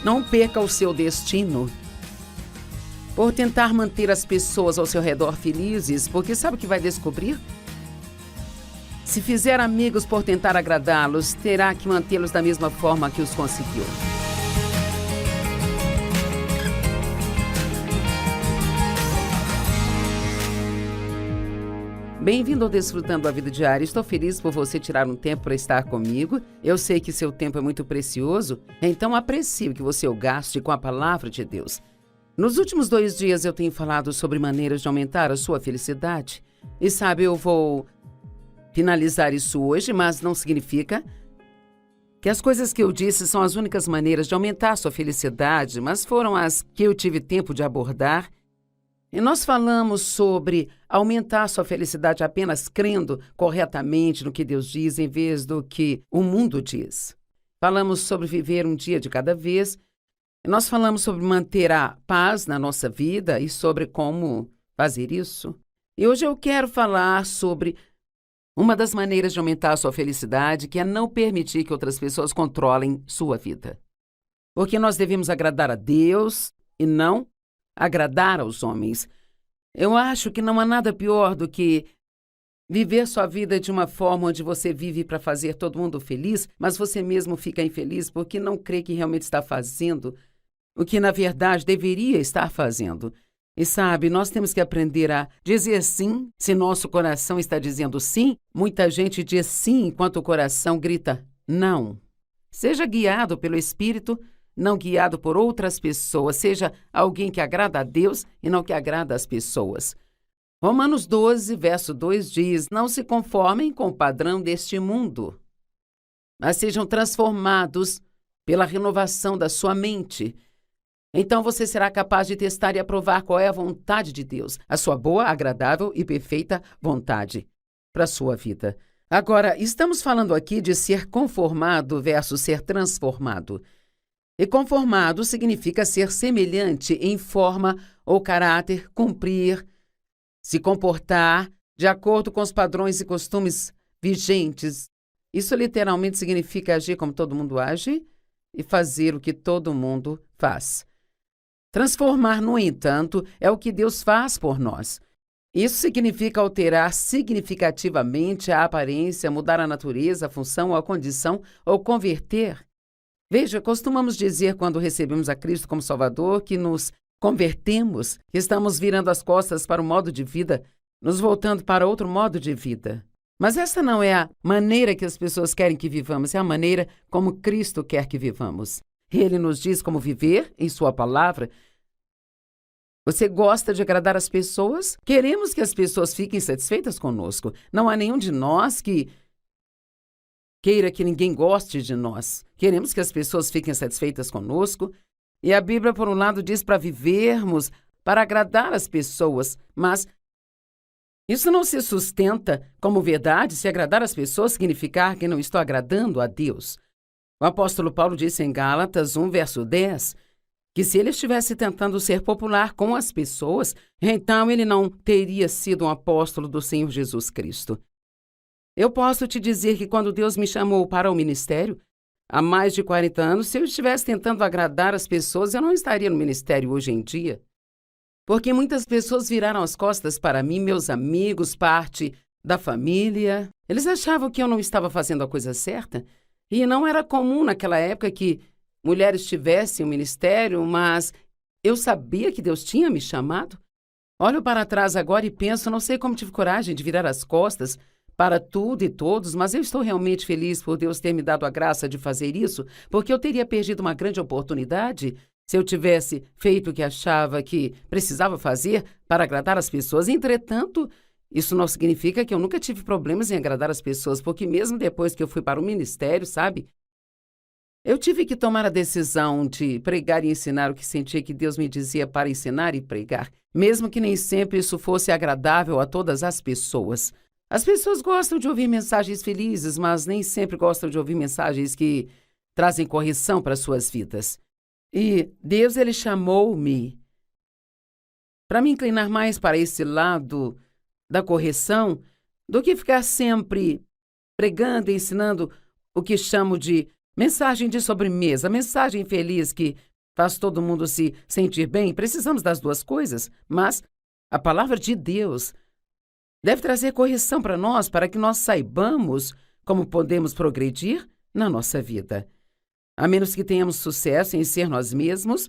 Não perca o seu destino por tentar manter as pessoas ao seu redor felizes, porque sabe o que vai descobrir? Se fizer amigos por tentar agradá-los, terá que mantê-los da mesma forma que os conseguiu. Bem-vindo ao Desfrutando a Vida Diária. Estou feliz por você tirar um tempo para estar comigo. Eu sei que seu tempo é muito precioso, então aprecie o que você o gaste com a palavra de Deus. Nos últimos 2 dias eu tenho falado sobre maneiras de aumentar a sua felicidade. E sabe, eu vou finalizar isso hoje, mas não significa que as coisas que eu disse são as únicas maneiras de aumentar a sua felicidade, mas foram as que eu tive tempo de abordar. E nós falamos sobre aumentar a sua felicidade apenas crendo corretamente no que Deus diz, em vez do que o mundo diz. Falamos sobre viver um dia de cada vez. E nós falamos sobre manter a paz na nossa vida e sobre como fazer isso. E hoje eu quero falar sobre uma das maneiras de aumentar a sua felicidade, que é não permitir que outras pessoas controlem sua vida. Porque nós devemos agradar a Deus e não agradar aos homens. Eu acho que não há nada pior do que viver sua vida de uma forma onde você vive para fazer todo mundo feliz, mas você mesmo fica infeliz porque não crê que realmente está fazendo o que na verdade deveria estar fazendo. E sabe, nós temos que aprender a dizer sim se nosso coração está dizendo sim. Muita gente diz sim enquanto o coração grita não. Seja guiado pelo Espírito, não guiado por outras pessoas. Seja alguém que agrada a Deus e não que agrada as pessoas. Romanos 12, verso 2 diz: não se conformem com o padrão deste mundo, mas sejam transformados pela renovação da sua mente. Então você será capaz de testar e aprovar qual é a vontade de Deus, a sua boa, agradável e perfeita vontade para a sua vida. Agora, estamos falando aqui de ser conformado versus ser transformado. E conformado significa ser semelhante em forma ou caráter, cumprir, se comportar de acordo com os padrões e costumes vigentes. Isso literalmente significa agir como todo mundo age e fazer o que todo mundo faz. Transformar, no entanto, é o que Deus faz por nós. Isso significa alterar significativamente a aparência, mudar a natureza, a função ou a condição, ou converter. Veja, costumamos dizer quando recebemos a Cristo como Salvador que nos convertemos, que estamos virando as costas para o modo de vida, nos voltando para outro modo de vida. Mas essa não é a maneira que as pessoas querem que vivamos, é a maneira como Cristo quer que vivamos. Ele nos diz como viver em sua palavra. Você gosta de agradar as pessoas? Queremos que as pessoas fiquem satisfeitas conosco. Não há nenhum de nós que queira que ninguém goste de nós. Queremos que as pessoas fiquem satisfeitas conosco. E a Bíblia, por um lado, diz para vivermos, para agradar as pessoas. Mas isso não se sustenta como verdade se agradar as pessoas significar que não estou agradando a Deus. O apóstolo Paulo disse em Gálatas 1, verso 10, que se ele estivesse tentando ser popular com as pessoas, então ele não teria sido um apóstolo do Senhor Jesus Cristo. Eu posso te dizer que quando Deus me chamou para o ministério, há mais de 40 anos, se eu estivesse tentando agradar as pessoas, eu não estaria no ministério hoje em dia. Porque muitas pessoas viraram as costas para mim, meus amigos, parte da família. Eles achavam que eu não estava fazendo a coisa certa. E não era comum naquela época que mulheres tivessem um ministério, mas eu sabia que Deus tinha me chamado. Olho para trás agora e penso, não sei como tive coragem de virar as costas para tudo e todos, mas eu estou realmente feliz por Deus ter me dado a graça de fazer isso, porque eu teria perdido uma grande oportunidade se eu tivesse feito o que achava que precisava fazer para agradar as pessoas. Entretanto, isso não significa que eu nunca tive problemas em agradar as pessoas, porque mesmo depois que eu fui para o ministério, sabe? Eu tive que tomar a decisão de pregar e ensinar o que sentia que Deus me dizia para ensinar e pregar, mesmo que nem sempre isso fosse agradável a todas as pessoas. As pessoas gostam de ouvir mensagens felizes, mas nem sempre gostam de ouvir mensagens que trazem correção para suas vidas. E Deus, Ele chamou-me para me inclinar mais para esse lado da correção do que ficar sempre pregando e ensinando o que chamo de mensagem de sobremesa, mensagem feliz que faz todo mundo se sentir bem. Precisamos das duas coisas, mas a palavra de Deus deve trazer correção para nós, para que nós saibamos como podemos progredir na nossa vida. A menos que tenhamos sucesso em ser nós mesmos,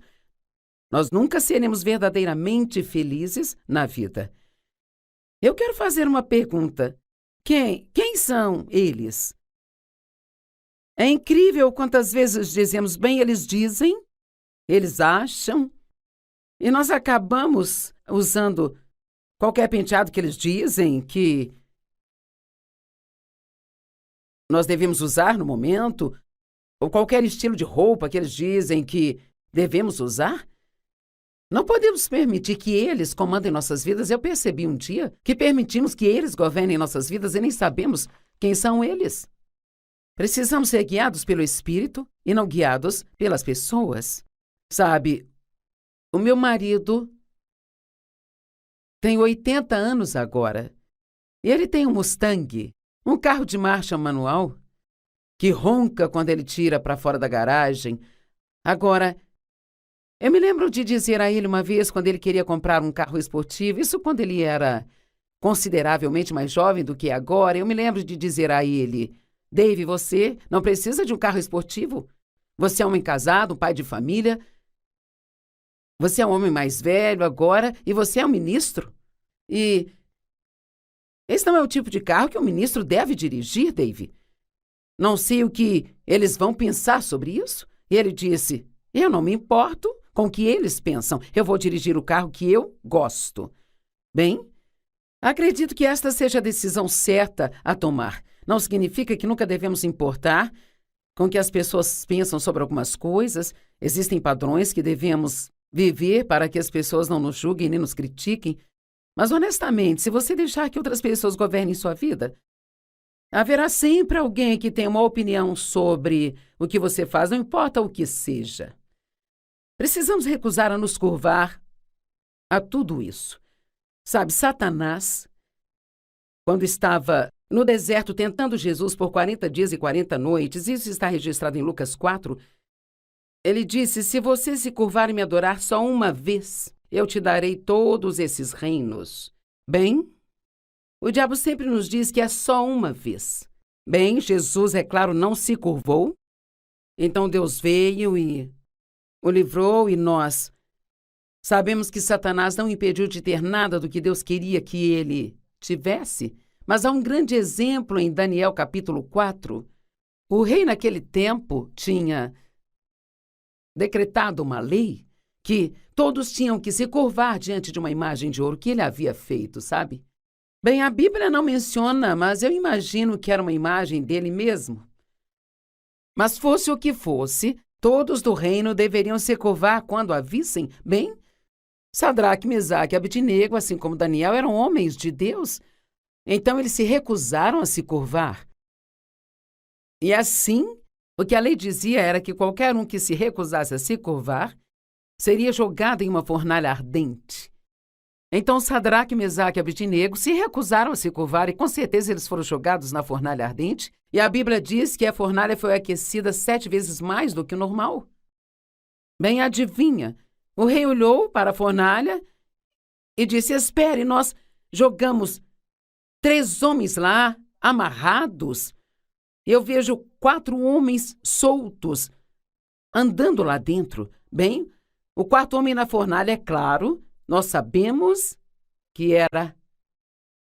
nós nunca seremos verdadeiramente felizes na vida. Eu quero fazer uma pergunta. Quem são eles? É incrível quantas vezes dizemos, bem, eles dizem, eles acham, e nós acabamos usando qualquer penteado que eles dizem que nós devemos usar no momento, ou qualquer estilo de roupa que eles dizem que devemos usar. Não podemos permitir que eles comandem nossas vidas. Eu percebi um dia que permitimos que eles governem nossas vidas e nem sabemos quem são eles. Precisamos ser guiados pelo Espírito e não guiados pelas pessoas. Sabe, o meu marido tem 80 anos agora e ele tem um Mustang, um carro de marcha manual, que ronca quando ele tira para fora da garagem. Agora, eu me lembro de dizer a ele uma vez, quando ele queria comprar um carro esportivo, isso quando ele era consideravelmente mais jovem do que agora, eu me lembro de dizer a ele, Dave, você não precisa de um carro esportivo? Você é um homem casado, um pai de família, você é um homem mais velho agora e você é um ministro. E esse não é o tipo de carro que um ministro deve dirigir, Dave. Não sei o que eles vão pensar sobre isso. E ele disse, eu não me importo com o que eles pensam. Eu vou dirigir o carro que eu gosto. Bem, acredito que esta seja a decisão certa a tomar. Não significa que nunca devemos importar com o que as pessoas pensam sobre algumas coisas. Existem padrões que devemos viver para que as pessoas não nos julguem nem nos critiquem. Mas, honestamente, se você deixar que outras pessoas governem sua vida, haverá sempre alguém que tenha uma opinião sobre o que você faz, não importa o que seja. Precisamos recusar a nos curvar a tudo isso. Sabe, Satanás, quando estava no deserto tentando Jesus por 40 dias e 40 noites, isso está registrado em Lucas 4, ele disse, se você se curvar e me adorar só uma vez, eu te darei todos esses reinos. Bem, o diabo sempre nos diz que é só uma vez. Bem, Jesus, é claro, não se curvou. Então Deus veio e o livrou e nós sabemos que Satanás não impediu de ter nada do que Deus queria que ele tivesse. Mas há um grande exemplo em Daniel capítulo 4. O rei naquele tempo tinha decretado uma lei que todos tinham que se curvar diante de uma imagem de ouro que ele havia feito, sabe? Bem, a Bíblia não menciona, mas eu imagino que era uma imagem dele mesmo. Mas fosse o que fosse, todos do reino deveriam se curvar quando a vissem. Bem, Sadraque, Mesaque e Abednego, assim como Daniel, eram homens de Deus. Então eles se recusaram a se curvar. E assim, o que a lei dizia era que qualquer um que se recusasse a se curvar seria jogado em uma fornalha ardente. Então Sadraque, Mesaque e Abednego se recusaram a se curvar e com certeza eles foram jogados na fornalha ardente. E a Bíblia diz que a fornalha foi aquecida 7 vezes mais do que o normal. Bem, adivinha, o rei olhou para a fornalha e disse, espere, nós jogamos 3 homens lá, amarrados. Eu vejo 4 homens soltos, andando lá dentro. Bem, o 4º homem na fornalha, é claro, nós sabemos que era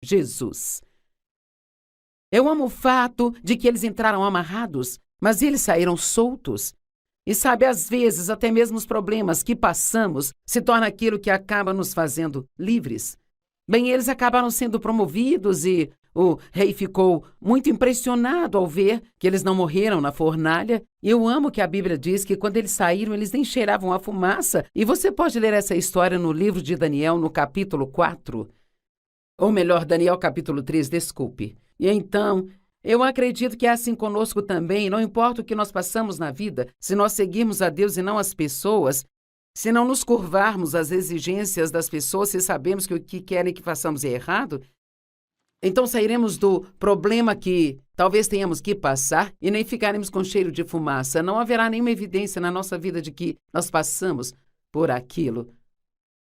Jesus. Eu amo o fato de que eles entraram amarrados, mas eles saíram soltos. E sabe, às vezes, até mesmo os problemas que passamos se torna aquilo que acaba nos fazendo livres. Bem, eles acabaram sendo promovidos e o rei ficou muito impressionado ao ver que eles não morreram na fornalha. E eu amo que a Bíblia diz que quando eles saíram, eles nem cheiravam a fumaça. E você pode ler essa história no livro de Daniel, no capítulo 4. Ou melhor, Daniel capítulo 3, desculpe. E então, eu acredito que é assim conosco também. Não importa o que nós passamos na vida, se nós seguirmos a Deus e não as pessoas, se não nos curvarmos às exigências das pessoas, se sabemos que o que querem que façamos é errado, Então sairemos do problema que talvez tenhamos que passar e nem ficaremos com cheiro de fumaça. Não haverá nenhuma evidência na nossa vida de que nós passamos por aquilo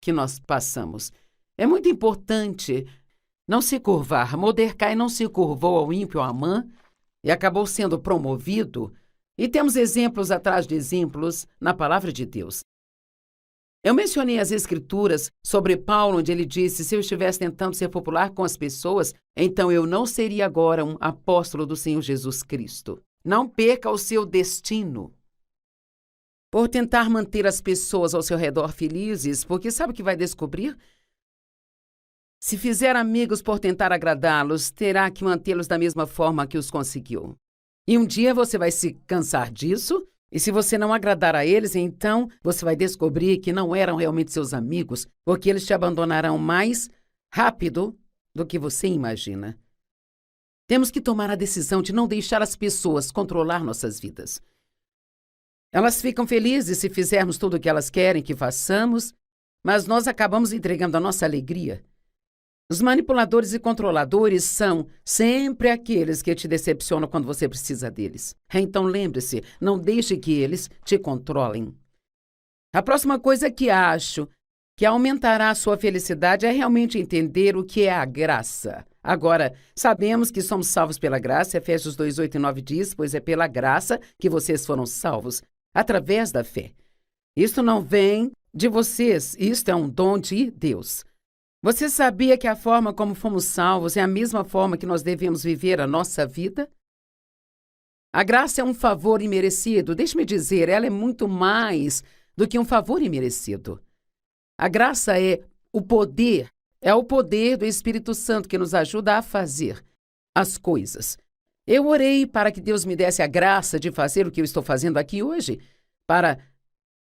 que nós passamos. É muito importante não se curvar. Mordecai não se curvou ao ímpio Amã e acabou sendo promovido. E temos exemplos atrás de exemplos na palavra de Deus. Eu mencionei as Escrituras sobre Paulo, onde ele disse: se eu estivesse tentando ser popular com as pessoas, então eu não seria agora um apóstolo do Senhor Jesus Cristo. Não perca o seu destino por tentar manter as pessoas ao seu redor felizes, porque sabe o que vai descobrir? Se fizer amigos por tentar agradá-los, terá que mantê-los da mesma forma que os conseguiu. E um dia você vai se cansar disso. E se você não agradar a eles, então você vai descobrir que não eram realmente seus amigos, porque eles te abandonarão mais rápido do que você imagina. Temos que tomar a decisão de não deixar as pessoas controlar nossas vidas. Elas ficam felizes se fizermos tudo o que elas querem que façamos, mas nós acabamos entregando a nossa alegria. Os manipuladores e controladores são sempre aqueles que te decepcionam quando você precisa deles. Então lembre-se, não deixe que eles te controlem. A próxima coisa que acho que aumentará a sua felicidade é realmente entender o que é a graça. Agora, sabemos que somos salvos pela graça. Efésios 2, 8 e 9 diz: pois é pela graça que vocês foram salvos, através da fé. Isto não vem de vocês, isto é um dom de Deus. Você sabia que a forma como fomos salvos é a mesma forma que nós devemos viver a nossa vida? A graça é um favor imerecido. Deixe-me dizer, ela é muito mais do que um favor imerecido. A graça é o poder do Espírito Santo que nos ajuda a fazer as coisas. Eu orei para que Deus me desse a graça de fazer o que eu estou fazendo aqui hoje, para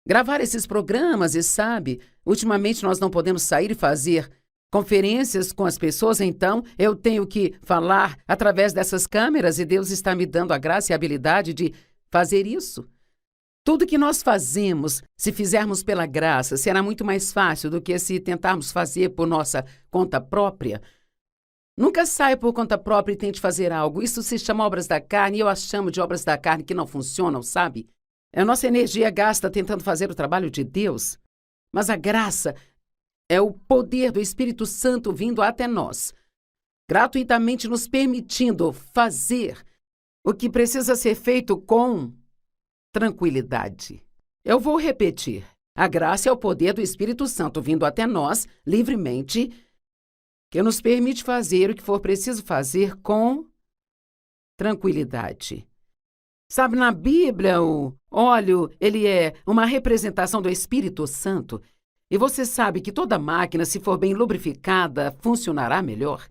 gravar esses programas, e sabe, ultimamente nós não podemos sair e fazer conferências com as pessoas, então eu tenho que falar através dessas câmeras e Deus está me dando a graça e a habilidade de fazer isso. Tudo que nós fazemos, se fizermos pela graça, será muito mais fácil do que se tentarmos fazer por nossa conta própria. Nunca saia por conta própria e tente fazer algo. Isso se chama obras da carne e eu as chamo de obras da carne que não funcionam, sabe? A nossa energia gasta tentando fazer o trabalho de Deus, mas a graça é o poder do Espírito Santo vindo até nós, gratuitamente nos permitindo fazer o que precisa ser feito com tranquilidade. Eu vou repetir. A graça é o poder do Espírito Santo vindo até nós, livremente, que nos permite fazer o que for preciso fazer com tranquilidade. Sabe, na Bíblia, o óleo, ele é uma representação do Espírito Santo. E você sabe que toda máquina, se for bem lubrificada, funcionará melhor.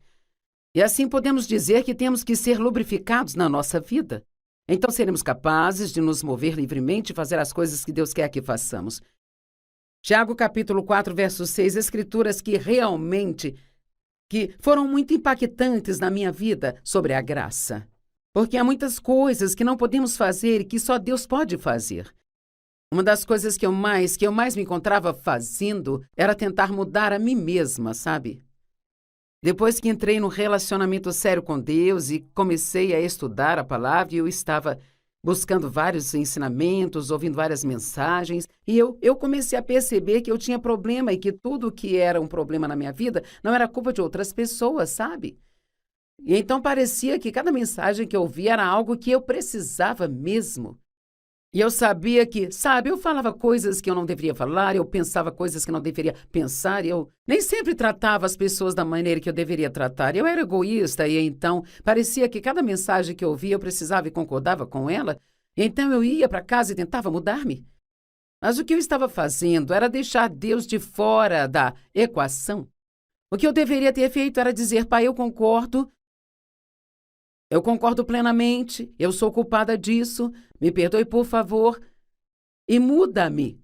E assim podemos dizer que temos que ser lubrificados na nossa vida. Então seremos capazes de nos mover livremente e fazer as coisas que Deus quer que façamos. Tiago capítulo 4, verso 6, escrituras que foram muito impactantes na minha vida sobre a graça. Porque há muitas coisas que não podemos fazer e que só Deus pode fazer. Uma das coisas que eu mais me encontrava fazendo era tentar mudar a mim mesma, sabe? Depois que entrei num relacionamento sério com Deus e comecei a estudar a palavra, eu estava buscando vários ensinamentos, ouvindo várias mensagens, e eu comecei a perceber que eu tinha problema e que tudo que era um problema na minha vida não era culpa de outras pessoas, sabe? E então parecia que cada mensagem que eu ouvia era algo que eu precisava mesmo. E eu sabia que, eu falava coisas que eu não deveria falar, eu pensava coisas que não deveria pensar, eu nem sempre tratava as pessoas da maneira que eu deveria tratar. Eu era egoísta e então parecia que cada mensagem que eu ouvia eu precisava e concordava com ela. E então eu ia para casa e tentava mudar-me. Mas o que eu estava fazendo era deixar Deus de fora da equação. O que eu deveria ter feito era dizer: Pai, eu concordo plenamente, eu sou culpada disso, me perdoe por favor e muda-me.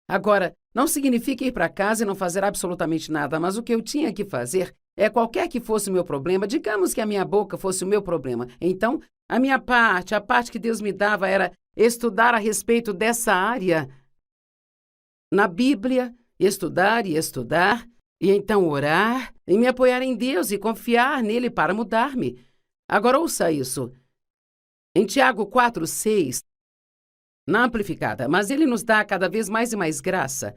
Agora, não significa ir para casa e não fazer absolutamente nada, mas o que eu tinha que fazer é qualquer que fosse o meu problema, digamos que a minha boca fosse o meu problema. Então, a minha parte, a parte que Deus me dava era estudar a respeito dessa área na Bíblia, estudar e estudar e então orar e me apoiar em Deus e confiar nele para mudar-me. Agora ouça isso. Em Tiago 4:6, na Amplificada, mas ele nos dá cada vez mais e mais graça,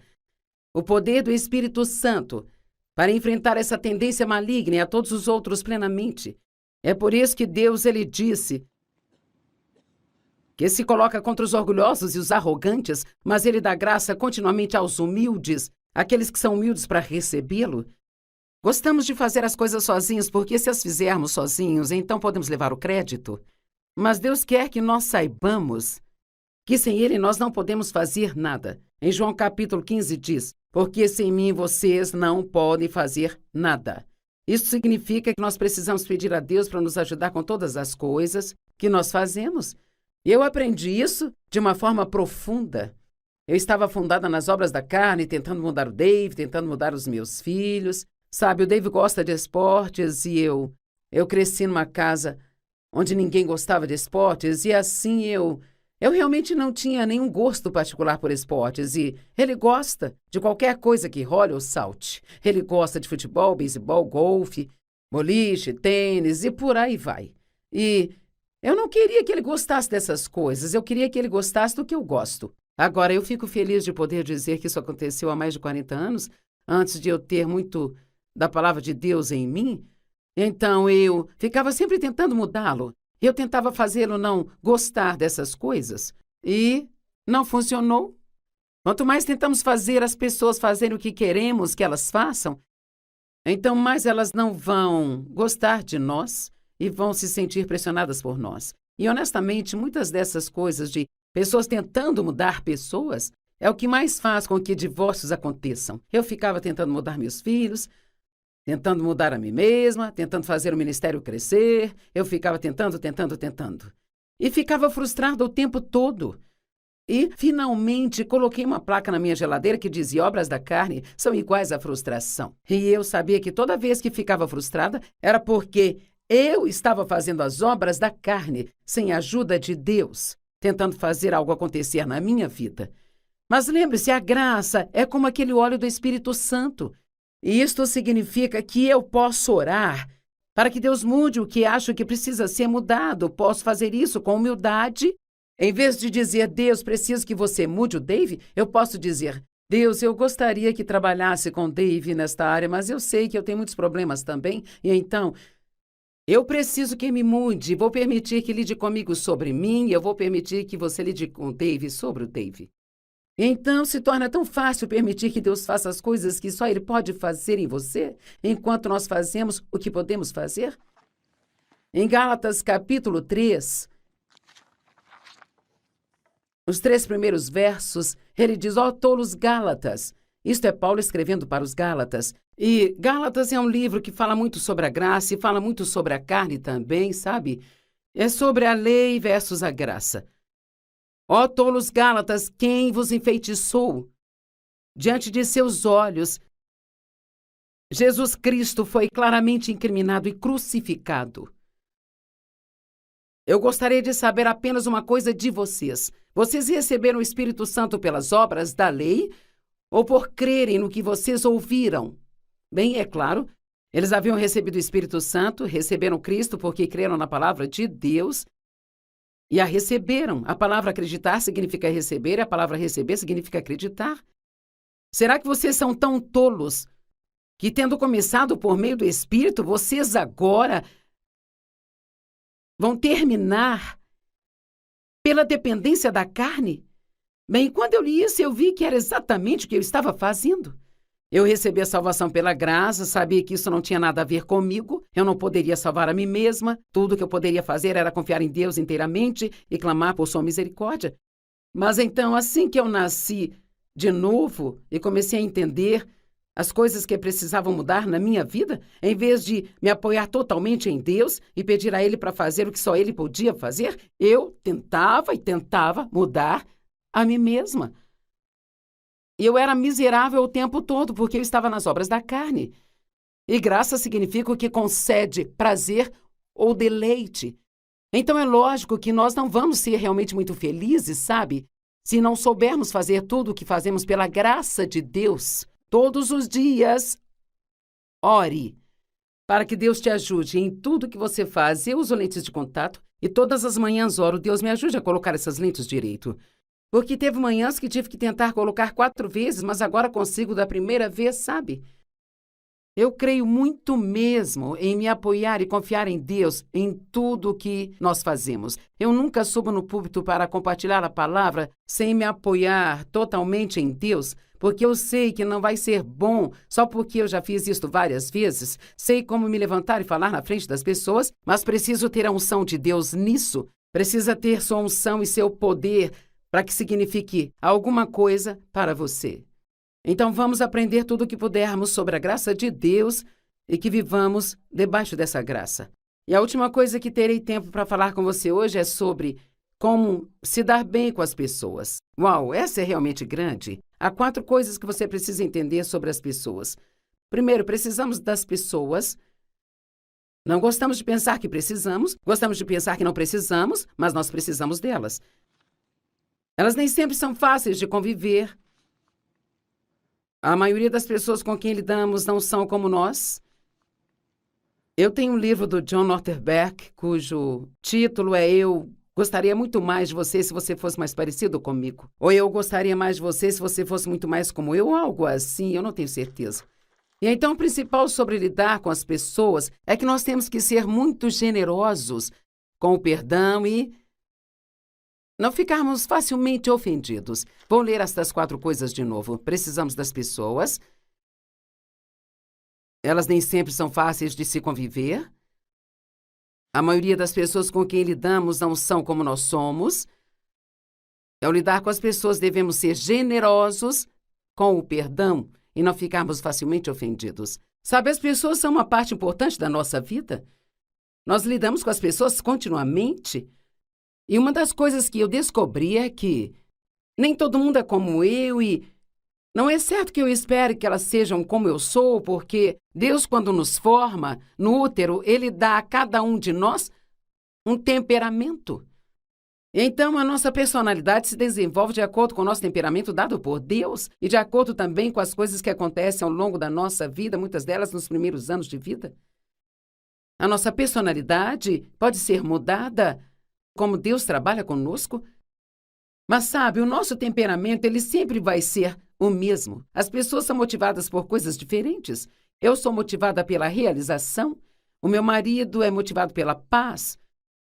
o poder do Espírito Santo, para enfrentar essa tendência maligna e a todos os outros plenamente. É por isso que Deus, ele disse que se coloca contra os orgulhosos e os arrogantes, mas ele dá graça continuamente aos humildes, aqueles que são humildes para recebê-lo. Gostamos de fazer as coisas sozinhos, porque se as fizermos sozinhos, então podemos levar o crédito. Mas Deus quer que nós saibamos que sem ele nós não podemos fazer nada. Em João capítulo 15 diz, porque sem mim vocês não podem fazer nada. Isso significa que nós precisamos pedir a Deus para nos ajudar com todas as coisas que nós fazemos. Eu aprendi isso de uma forma profunda. Eu estava afundada nas obras da carne, tentando mudar o Dave, tentando mudar os meus filhos. Sabe, o Dave gosta de esportes e eu cresci numa casa onde ninguém gostava de esportes e assim eu realmente não tinha nenhum gosto particular por esportes e ele gosta de qualquer coisa que role ou salte. Ele gosta de futebol, beisebol, golfe, boliche, tênis e por aí vai. E eu não queria que ele gostasse dessas coisas, eu queria que ele gostasse do que eu gosto. Agora, eu fico feliz de poder dizer que isso aconteceu há mais de 40 anos, antes de eu ter muito da palavra de Deus em mim. Então, eu ficava sempre tentando mudá-lo. Eu tentava fazê-lo não gostar dessas coisas. E não funcionou. Quanto mais tentamos fazer as pessoas fazerem o que queremos que elas façam, então mais elas não vão gostar de nós e vão se sentir pressionadas por nós. E, honestamente, muitas dessas coisas de pessoas tentando mudar pessoas é o que mais faz com que divórcios aconteçam. Eu ficava tentando mudar meus filhos, tentando mudar a mim mesma, tentando fazer o ministério crescer. Eu ficava tentando. E ficava frustrada o tempo todo. E, finalmente, coloquei uma placa na minha geladeira que dizia: obras da carne são iguais à frustração. E eu sabia que toda vez que ficava frustrada era porque eu estava fazendo as obras da carne sem a ajuda de Deus, tentando fazer algo acontecer na minha vida. Mas lembre-se, a graça é como aquele óleo do Espírito Santo. E isto significa que eu posso orar para que Deus mude o que acho que precisa ser mudado. Posso fazer isso com humildade. Em vez de dizer, Deus, preciso que você mude o Dave, eu posso dizer, Deus, eu gostaria que trabalhasse com o Dave nesta área, mas eu sei que eu tenho muitos problemas também, e então eu preciso que me mude. Vou permitir que lide comigo sobre mim, e eu vou permitir que você lide com o Dave sobre o Dave. Então, se torna tão fácil permitir que Deus faça as coisas que só Ele pode fazer em você, enquanto nós fazemos o que podemos fazer? Em Gálatas, capítulo 3, os 3 primeiros versos, ele diz, ó tolos Gálatas. Isto é Paulo escrevendo para os Gálatas. E Gálatas é um livro que fala muito sobre a graça e fala muito sobre a carne também, sabe? É sobre a lei versus a graça. Ó tolos Gálatas, quem vos enfeitiçou? Diante de seus olhos, Jesus Cristo foi claramente incriminado e crucificado. Eu gostaria de saber apenas uma coisa de vocês. Vocês receberam o Espírito Santo pelas obras da lei ou por crerem no que vocês ouviram? Bem, é claro, eles haviam recebido o Espírito Santo, receberam Cristo porque creram na palavra de Deus, e a receberam. A palavra acreditar significa receber, e a palavra receber significa acreditar. Será que vocês são tão tolos que, tendo começado por meio do Espírito, vocês agora vão terminar pela dependência da carne? Bem, quando eu li isso, eu vi que era exatamente o que eu estava fazendo. Eu recebi a salvação pela graça, sabia que isso não tinha nada a ver comigo, eu não poderia salvar a mim mesma, tudo que eu poderia fazer era confiar em Deus inteiramente e clamar por sua misericórdia. Mas então, assim que eu nasci de novo e comecei a entender as coisas que precisavam mudar na minha vida, em vez de me apoiar totalmente em Deus e pedir a Ele para fazer o que só Ele podia fazer, eu tentava mudar a mim mesma. E eu era miserável o tempo todo, porque eu estava nas obras da carne. E graça significa o que concede prazer ou deleite. Então é lógico que nós não vamos ser realmente muito felizes, sabe? Se não soubermos fazer tudo o que fazemos pela graça de Deus, todos os dias, Ore para que Deus te ajude em tudo que você faz. Eu uso lentes de contato e todas as manhãs oro, Deus me ajude a colocar essas lentes direito. Porque teve manhãs que tive que tentar colocar 4 vezes, mas agora consigo da primeira vez, sabe? Eu creio muito mesmo em me apoiar e confiar em Deus em tudo o que nós fazemos. Eu nunca subo no púlpito para compartilhar a palavra sem me apoiar totalmente em Deus, porque eu sei que não vai ser bom só porque eu já fiz isso várias vezes. Sei como me levantar e falar na frente das pessoas, mas preciso ter a unção de Deus nisso. Precisa ter sua unção e seu poder para que signifique alguma coisa para você. Então vamos aprender tudo o que pudermos sobre a graça de Deus e que vivamos debaixo dessa graça. E a última coisa que terei tempo para falar com você hoje é sobre como se dar bem com as pessoas. Uau, essa é realmente grande. Há 4 coisas que você precisa entender sobre as pessoas. Primeiro, precisamos das pessoas. Não gostamos de pensar que precisamos, gostamos de pensar que não precisamos, mas nós precisamos delas. Elas nem sempre são fáceis de conviver. A maioria das pessoas com quem lidamos não são como nós. Eu tenho um livro do John Ortberg, cujo título é Eu gostaria muito mais de você se você fosse mais parecido comigo. Ou Eu gostaria mais de você se você fosse muito mais como eu, ou algo assim, eu não tenho certeza. E então o principal sobre lidar com as pessoas é que nós temos que ser muito generosos com o perdão e não ficarmos facilmente ofendidos. Vou ler estas 4 coisas de novo. Precisamos das pessoas. Elas nem sempre são fáceis de se conviver. A maioria das pessoas com quem lidamos não são como nós somos. Ao lidar com as pessoas, devemos ser generosos com o perdão e não ficarmos facilmente ofendidos. Sabe, as pessoas são uma parte importante da nossa vida. Nós lidamos com as pessoas continuamente. E uma das coisas que eu descobri é que nem todo mundo é como eu e não é certo que eu espere que elas sejam como eu sou, porque Deus, quando nos forma no útero, Ele dá a cada um de nós um temperamento. Então, a nossa personalidade se desenvolve de acordo com o nosso temperamento dado por Deus e de acordo também com as coisas que acontecem ao longo da nossa vida, muitas delas nos primeiros anos de vida. A nossa personalidade pode ser mudada como Deus trabalha conosco. Mas sabe, o nosso temperamento, ele sempre vai ser o mesmo. As pessoas são motivadas por coisas diferentes. Eu sou motivada pela realização. O meu marido é motivado pela paz.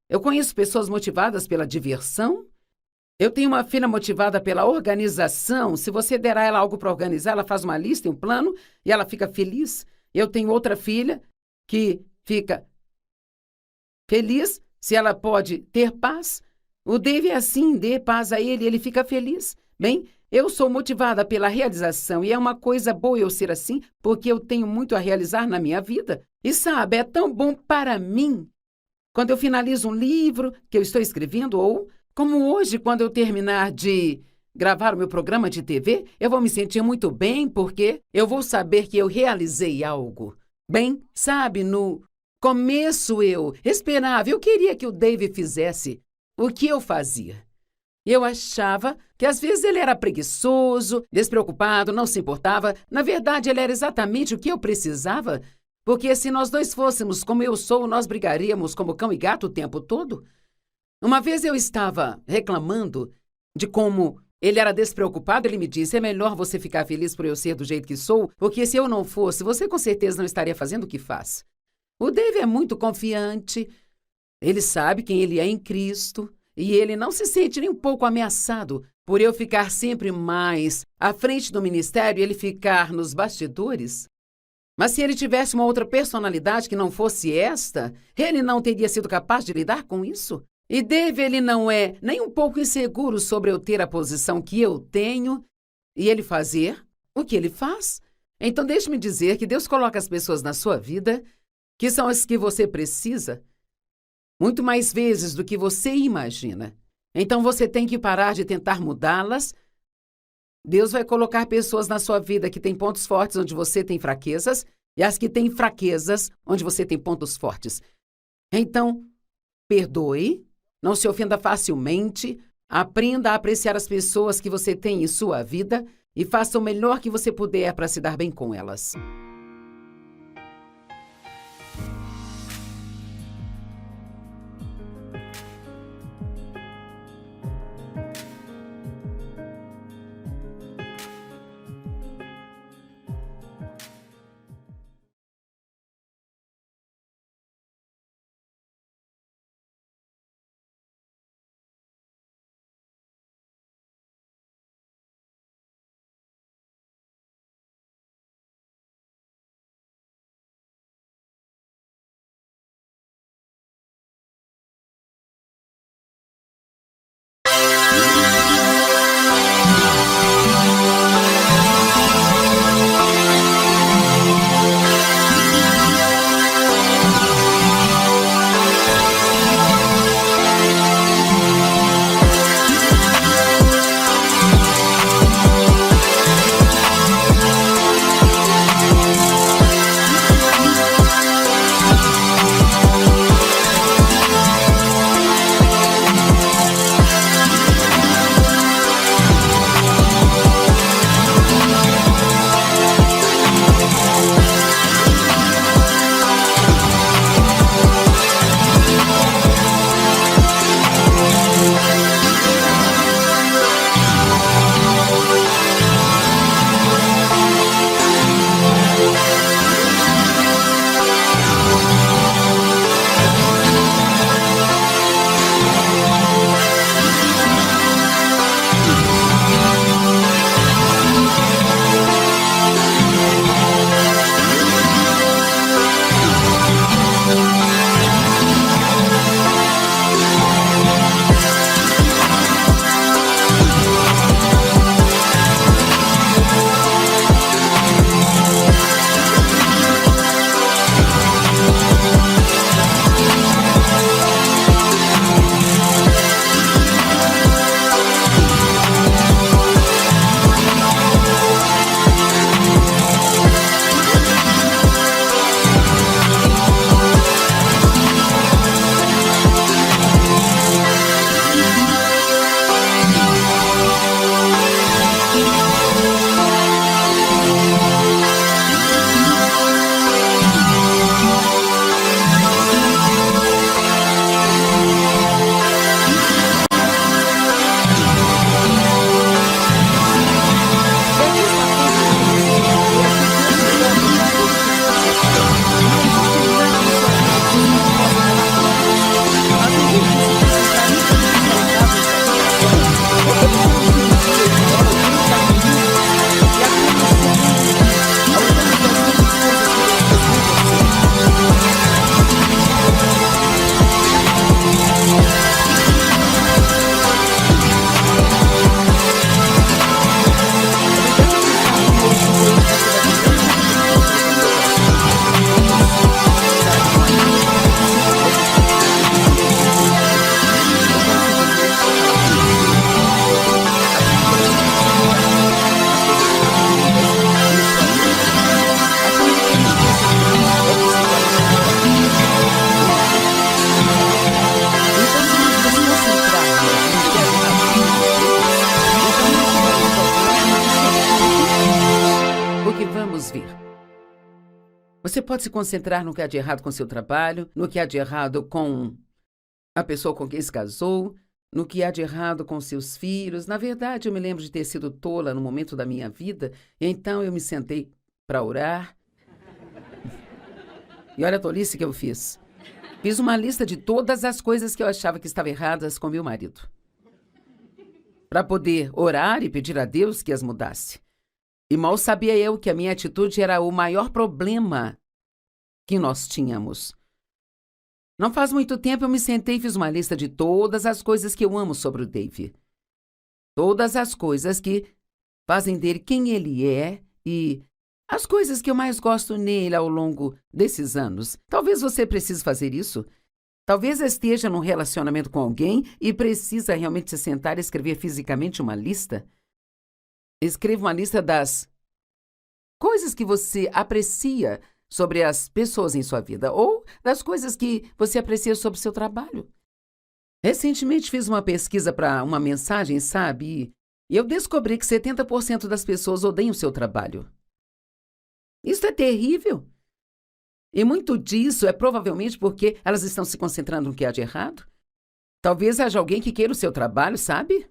Eu conheço pessoas motivadas pela diversão. Eu tenho uma filha motivada pela organização. Se você der a ela algo para organizar, ela faz uma lista e um plano e ela fica feliz. Eu tenho outra filha que fica feliz se ela pode ter paz. O Dave é assim, dê paz a ele, ele fica feliz. Bem, eu sou motivada pela realização e é uma coisa boa eu ser assim, porque eu tenho muito a realizar na minha vida. E sabe, é tão bom para mim quando eu finalizo um livro que eu estou escrevendo ou, como hoje, quando eu terminar de gravar o meu programa de TV, eu vou me sentir muito bem porque eu vou saber que eu realizei algo. Bem, sabe, no começo eu esperava, eu queria que o Dave fizesse o que eu fazia. Eu achava que às vezes ele era preguiçoso, despreocupado, não se importava. Na verdade, ele era exatamente o que eu precisava, porque se nós dois fôssemos como eu sou, nós brigaríamos como cão e gato o tempo todo. Uma vez eu estava reclamando de como ele era despreocupado, ele me disse, é melhor você ficar feliz por eu ser do jeito que sou, porque se eu não fosse, você com certeza não estaria fazendo o que faz. O Dave é muito confiante, ele sabe quem ele é em Cristo e ele não se sente nem um pouco ameaçado por eu ficar sempre mais à frente do ministério e ele ficar nos bastidores. Mas se ele tivesse uma outra personalidade que não fosse esta, ele não teria sido capaz de lidar com isso. E Dave, ele não é nem um pouco inseguro sobre eu ter a posição que eu tenho e ele fazer o que ele faz. Então deixe-me dizer que Deus coloca as pessoas na sua vida que são as que você precisa, muito mais vezes do que você imagina. Então você tem que parar de tentar mudá-las. Deus vai colocar pessoas na sua vida que têm pontos fortes onde você tem fraquezas e as que têm fraquezas onde você tem pontos fortes. Então, perdoe, não se ofenda facilmente, aprenda a apreciar as pessoas que você tem em sua vida e faça o melhor que você puder para se dar bem com elas. vamos ver. Você pode se concentrar no que há de errado com seu trabalho, no que há de errado com a pessoa com quem se casou, no que há de errado com seus filhos. Na verdade, eu me lembro de ter sido tola no momento da minha vida, e então eu me sentei para orar. E olha a tolice que eu fiz. Fiz uma lista de todas as coisas que eu achava que estavam erradas com meu marido, para poder orar e pedir a Deus que as mudasse. E mal sabia eu que a minha atitude era o maior problema que nós tínhamos. Não faz muito tempo eu me sentei e fiz uma lista de todas as coisas que eu amo sobre o Dave. Todas as coisas que fazem dele quem ele é e as coisas que eu mais gosto nele ao longo desses anos. Talvez você precise fazer isso. Talvez esteja num relacionamento com alguém e precisa realmente se sentar e escrever fisicamente uma lista. Escreva uma lista das coisas que você aprecia sobre as pessoas em sua vida ou das coisas que você aprecia sobre o seu trabalho. Recentemente fiz uma pesquisa para uma mensagem, sabe? E eu descobri que 70% das pessoas odeiam o seu trabalho. Isso é terrível. E muito disso é provavelmente porque elas estão se concentrando no que há de errado. Talvez haja alguém que queira o seu trabalho, sabe?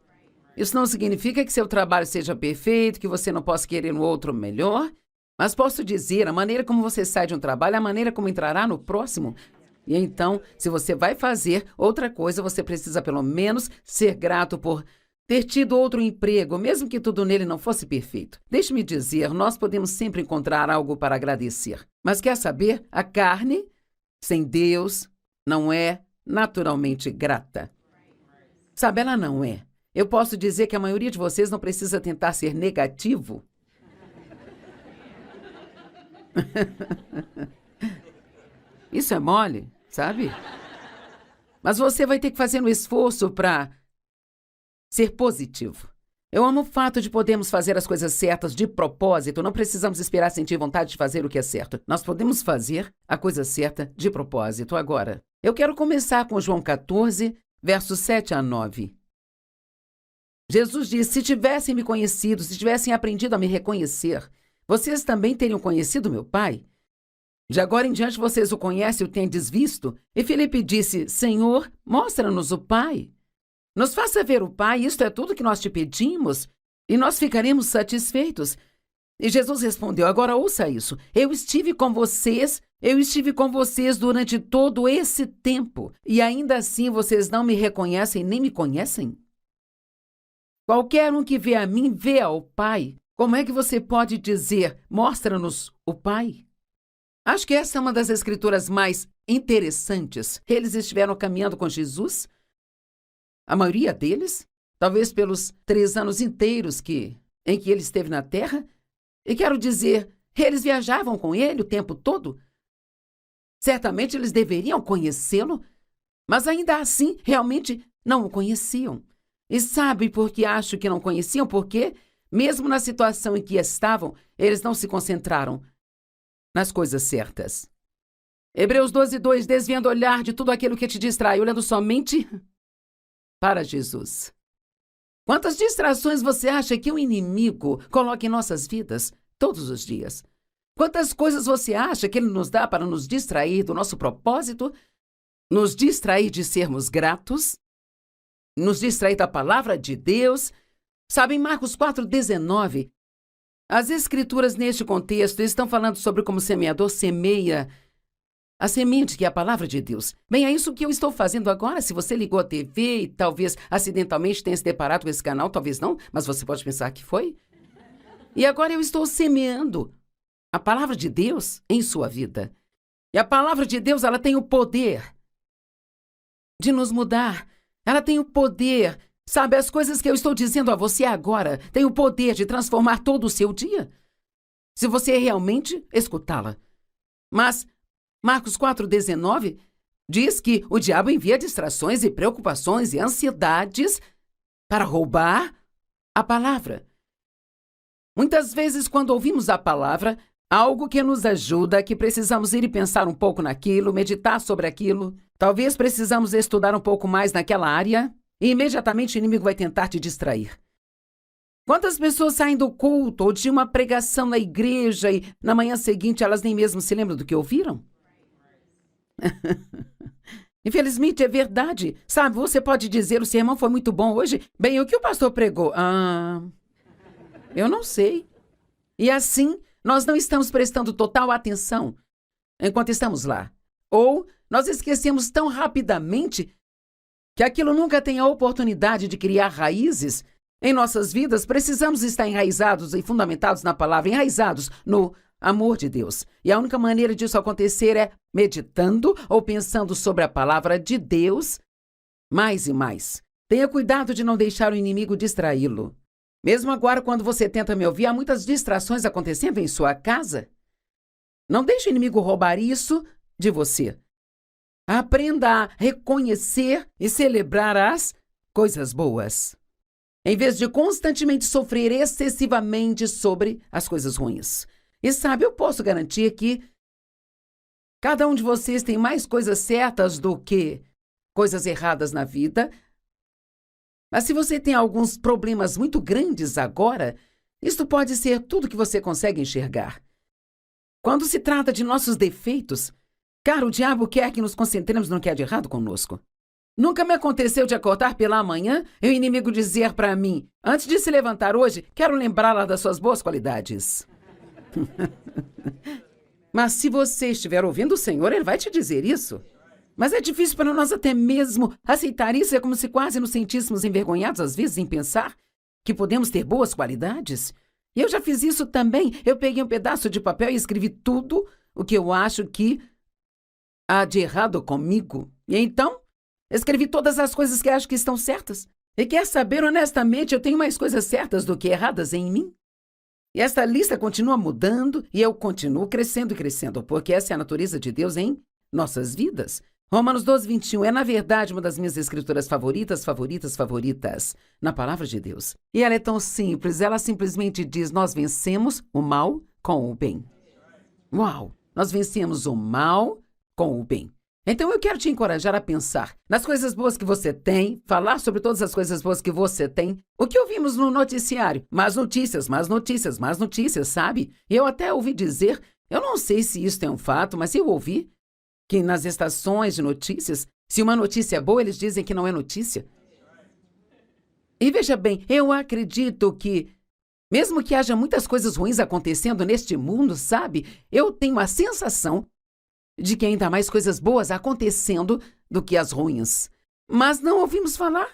Isso não significa que seu trabalho seja perfeito, que você não possa querer um outro melhor. Mas posso dizer, a maneira como você sai de um trabalho é a maneira como entrará no próximo. E então, se você vai fazer outra coisa, você precisa pelo menos ser grato por ter tido outro emprego, mesmo que tudo nele não fosse perfeito. Deixe-me dizer, nós podemos sempre encontrar algo para agradecer. Mas quer saber? A carne, sem Deus, não é naturalmente grata. Sabe, ela não é. Eu posso dizer que a maioria de vocês não precisa tentar ser negativo. Isso é mole, sabe? Mas você vai ter que fazer um esforço para ser positivo. Eu amo o fato de podermos fazer as coisas certas de propósito. Não precisamos esperar sentir vontade de fazer o que é certo. Nós podemos fazer a coisa certa de propósito agora. Eu quero começar com João 14, versos 7 a 9. Jesus disse, se tivessem me conhecido, se tivessem aprendido a me reconhecer, vocês também teriam conhecido meu Pai? De agora em diante vocês o conhecem e o tendes visto? E Filipe disse, Senhor, mostra-nos o Pai. Nos faça ver o Pai, isto é tudo que nós te pedimos, e nós ficaremos satisfeitos. E Jesus respondeu, agora ouça isso, eu estive com vocês durante todo esse tempo, e ainda assim vocês não me reconhecem nem me conhecem? Qualquer um que vê a mim, vê ao Pai. Como é que você pode dizer, mostra-nos o Pai? Acho que essa é uma das escrituras mais interessantes. Eles estiveram caminhando com Jesus, a maioria deles, talvez pelos 3 anos inteiros em que ele esteve na Terra. E quero dizer, eles viajavam com ele o tempo todo. Certamente eles deveriam conhecê-lo, mas ainda assim realmente não o conheciam. E sabe por que acho que não conheciam? Porque, mesmo na situação em que estavam, eles não se concentraram nas coisas certas. Hebreus 12:2, desviando o olhar de tudo aquilo que te distrai, olhando somente para Jesus. Quantas distrações você acha que o inimigo coloca em nossas vidas todos os dias? Quantas coisas você acha que ele nos dá para nos distrair do nosso propósito, nos distrair de sermos gratos, nos distrair da palavra de Deus? Sabe, em Marcos 4:19, as escrituras neste contexto estão falando sobre como o semeador semeia a semente, que é a palavra de Deus. Bem, é isso que eu estou fazendo agora. Se você ligou a TV e talvez acidentalmente tenha se deparado com esse canal, talvez não, mas você pode pensar que foi. E agora eu estou semeando a palavra de Deus em sua vida. E a palavra de Deus, ela tem o poder de nos mudar. Ela tem o poder, sabe, as coisas que eu estou dizendo a você agora, tem o poder de transformar todo o seu dia, se você realmente escutá-la. Mas Marcos 4:19 diz que o diabo envia distrações e preocupações e ansiedades para roubar a palavra. Muitas vezes, quando ouvimos a palavra, algo que nos ajuda, que precisamos ir e pensar um pouco naquilo, meditar sobre aquilo, talvez precisamos estudar um pouco mais naquela área, e imediatamente o inimigo vai tentar te distrair. Quantas pessoas saem do culto ou de uma pregação na igreja e na manhã seguinte elas nem mesmo se lembram do que ouviram? Infelizmente é verdade. Sabe, você pode dizer, o sermão foi muito bom hoje. Bem, o que o pastor pregou? Eu não sei. E assim, nós não estamos prestando total atenção enquanto estamos lá. Ou nós esquecemos tão rapidamente que aquilo nunca tem a oportunidade de criar raízes. Em nossas vidas, precisamos estar enraizados e fundamentados na palavra, enraizados no amor de Deus. E a única maneira disso acontecer é meditando ou pensando sobre a palavra de Deus mais e mais. Tenha cuidado de não deixar o inimigo distraí-lo. Mesmo agora, quando você tenta me ouvir, há muitas distrações acontecendo em sua casa. Não deixe o inimigo roubar isso de você. Aprenda a reconhecer e celebrar as coisas boas, em vez de constantemente sofrer excessivamente sobre as coisas ruins. E sabe, eu posso garantir que cada um de vocês tem mais coisas certas do que coisas erradas na vida. Mas se você tem alguns problemas muito grandes agora, isto pode ser tudo que você consegue enxergar. Quando se trata de nossos defeitos, cara, o diabo quer que nos concentremos no que há de errado conosco. Nunca me aconteceu de acordar pela manhã e o inimigo dizer para mim, antes de se levantar hoje, quero lembrá-la das suas boas qualidades. Mas se você estiver ouvindo o Senhor, Ele vai te dizer isso. Mas é difícil para nós até mesmo aceitar isso. É como se quase nos sentíssemos envergonhados às vezes em pensar que podemos ter boas qualidades. E eu já fiz isso também. Eu peguei um pedaço de papel e escrevi tudo o que eu acho que há de errado comigo. E então, escrevi todas as coisas que acho que estão certas. E quer saber, honestamente, eu tenho mais coisas certas do que erradas em mim. E essa lista continua mudando e eu continuo crescendo e crescendo, porque essa é a natureza de Deus em nossas vidas. Romanos 12, 21 é, na verdade, uma das minhas escrituras favoritas na palavra de Deus. E ela é tão simples, ela simplesmente diz, nós vencemos o mal com o bem. Uau! Nós vencemos o mal com o bem. Então eu quero te encorajar a pensar nas coisas boas que você tem, falar sobre todas as coisas boas que você tem. O que ouvimos no noticiário? Más notícias, sabe? Eu até ouvi dizer, eu não sei se isso é um fato, mas eu ouvi que nas estações de notícias, se uma notícia é boa, eles dizem que não é notícia. E veja bem, eu acredito que, mesmo que haja muitas coisas ruins acontecendo neste mundo, sabe? Eu tenho a sensação de que ainda há mais coisas boas acontecendo do que as ruins. Mas não ouvimos falar.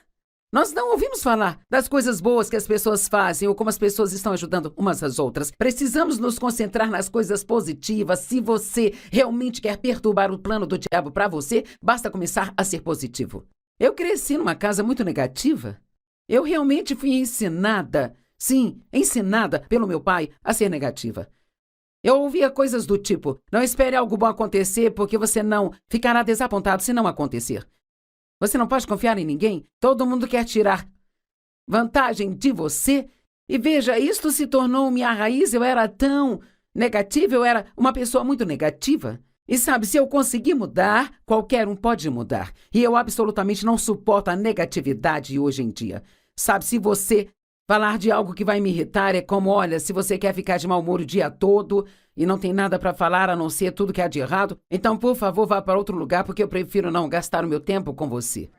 Nós não ouvimos falar das coisas boas que as pessoas fazem ou como as pessoas estão ajudando umas às outras. Precisamos nos concentrar nas coisas positivas. Se você realmente quer perturbar o plano do diabo para você, basta começar a ser positivo. Eu cresci numa casa muito negativa. Eu realmente fui ensinada, sim, ensinada pelo meu pai a ser negativa. Eu ouvia coisas do tipo, não espere algo bom acontecer porque você não ficará desapontado se não acontecer. Você não pode confiar em ninguém, todo mundo quer tirar vantagem de você. E veja, isto se tornou minha raiz, eu era tão negativa, eu era uma pessoa muito negativa. E sabe, se eu conseguir mudar, qualquer um pode mudar. E eu absolutamente não suporto a negatividade hoje em dia. Sabe, se você falar de algo que vai me irritar é como, olha, se você quer ficar de mau humor o dia todo e não tem nada para falar a não ser tudo que há de errado, então, por favor, vá para outro lugar, porque eu prefiro não gastar o meu tempo com você.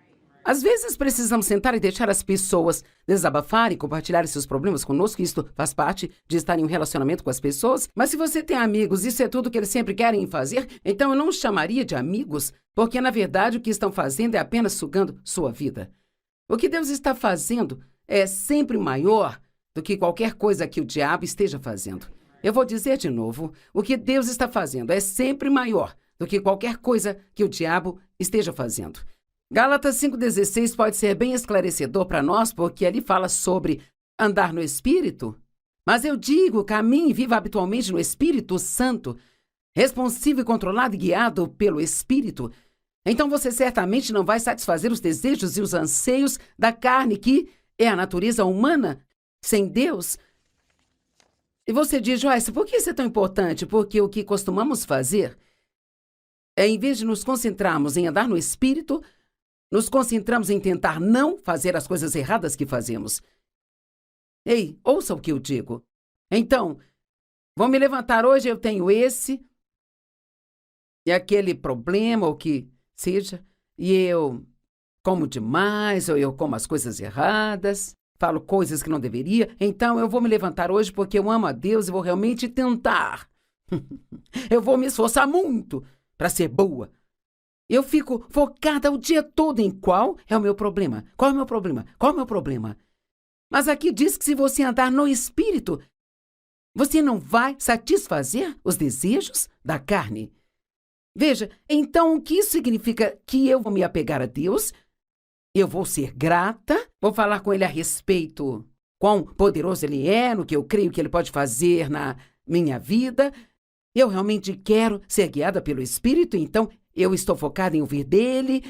Às vezes precisamos sentar e deixar as pessoas desabafarem e compartilhar seus problemas conosco, isto faz parte de estar em um relacionamento com as pessoas, mas se você tem amigos, isso é tudo que eles sempre querem fazer, então eu não os chamaria de amigos, porque na verdade o que estão fazendo é apenas sugando sua vida. O que Deus está fazendo é sempre maior do que qualquer coisa que o diabo esteja fazendo. Eu vou dizer de novo, o que Deus está fazendo é sempre maior do que qualquer coisa que o diabo esteja fazendo. Gálatas 5,16 pode ser bem esclarecedor para nós, porque ali fala sobre andar no Espírito. Mas eu digo, caminhe e viva habitualmente no Espírito Santo, responsivo e controlado e guiado pelo Espírito. Então você certamente não vai satisfazer os desejos e os anseios da carne, que é a natureza humana, sem Deus. E você diz, Joyce, por que isso é tão importante? Porque o que costumamos fazer é, em vez de nos concentrarmos em andar no Espírito, nos concentramos em tentar não fazer as coisas erradas que fazemos. Ei, ouça o que eu digo. Então, vou me levantar hoje, eu tenho esse e aquele problema, ou que seja, e eu como demais, ou eu como as coisas erradas, falo coisas que não deveria, então eu vou me levantar hoje porque eu amo a Deus e vou realmente tentar. Eu vou me esforçar muito para ser boa. Eu fico focada o dia todo em qual é o meu problema, qual é o meu problema, qual é o meu problema. Mas aqui diz que se você andar no Espírito, você não vai satisfazer os desejos da carne. Veja, então o que isso significa? Que eu vou me apegar a Deus, eu vou ser grata, vou falar com Ele a respeito quão poderoso Ele é, no que eu creio que Ele pode fazer na minha vida. Eu realmente quero ser guiada pelo Espírito, então eu estou focada em ouvir dEle,